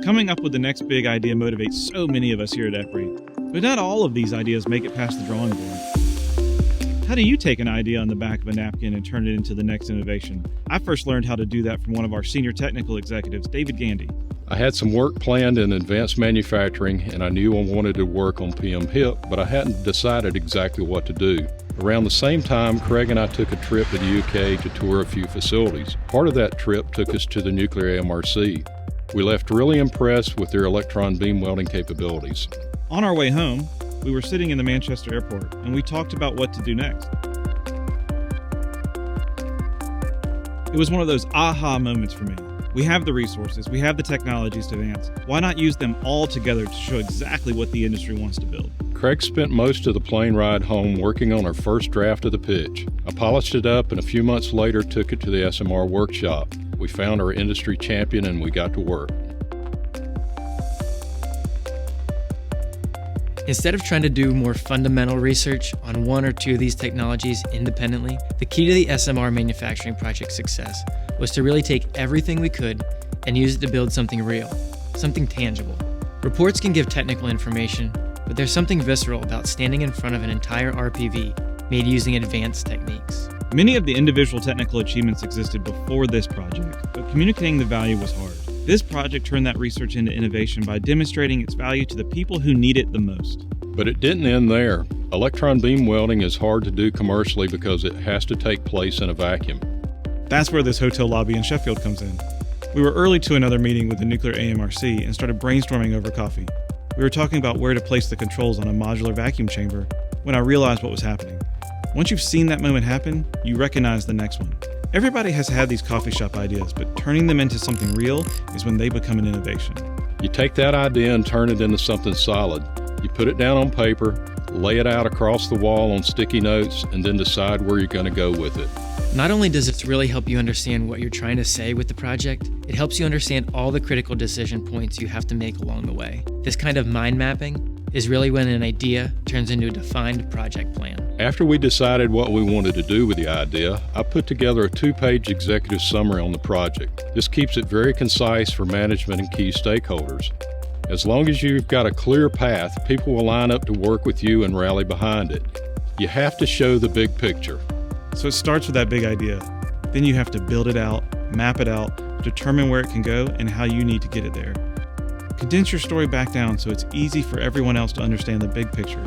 Coming up with the next big idea motivates so many of us here at EPRI, but not all of these ideas make it past the drawing board. How do you take an idea on the back of a napkin and turn it into the next innovation? I first learned how to do that from one of our senior technical executives, David Gandy. I had some work planned in advanced manufacturing, and I knew I wanted to work on PM-HIP, but I hadn't decided exactly what to do. Around the same time, Craig and I took a trip to the UK to tour a few facilities. Part of that trip took us to the nuclear AMRC. We left really impressed with their electron beam welding capabilities. On our way home, we were sitting in the Manchester airport, and we talked about what to do next. It was one of those aha moments for me. We have the resources, we have the technologies to advance. Why not use them all together to show exactly what the industry wants to build? Craig spent most of the plane ride home working on our first draft of the pitch. I polished it up, and a few months later took it to the SMR workshop. We found our industry champion, and we got to work. Instead of trying to do more fundamental research on one or two of these technologies independently, the key to the SMR manufacturing project's success was to really take everything we could and use it to build something real, something tangible. Reports can give technical information, but there's something visceral about standing in front of an entire RPV made using advanced techniques. Many of the individual technical achievements existed before this project, but communicating the value was hard. This project turned that research into innovation by demonstrating its value to the people who need it the most. But it didn't end there. Electron beam welding is hard to do commercially because it has to take place in a vacuum. That's where this hotel lobby in Sheffield comes in. We were early to another meeting with the nuclear AMRC and started brainstorming over coffee. We were talking about where to place the controls on a modular vacuum chamber when I realized what was happening. Once you've seen that moment happen, you recognize the next one. Everybody has had these coffee shop ideas, but turning them into something real is when they become an innovation. You take that idea and turn it into something solid. You put it down on paper, lay it out across the wall on sticky notes, and then decide where you're going to go with it. Not only does it really help you understand what you're trying to say with the project, it helps you understand all the critical decision points you have to make along the way. This kind of mind mapping is really when an idea turns into a defined project plan. After we decided what we wanted to do with the idea, I put together a 2-page executive summary on the project. This keeps it very concise for management and key stakeholders. As long as you've got a clear path, people will line up to work with you and rally behind it. You have to show the big picture. So it starts with that big idea. Then you have to build it out, map it out, determine where it can go and how you need to get it there. Condense your story back down so it's easy for everyone else to understand the big picture.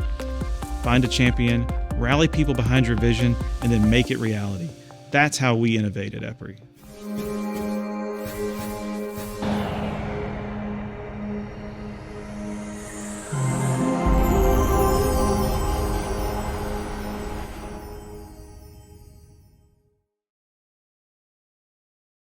Find a champion, rally people behind your vision, and then make it reality. That's how we innovate at EPRI.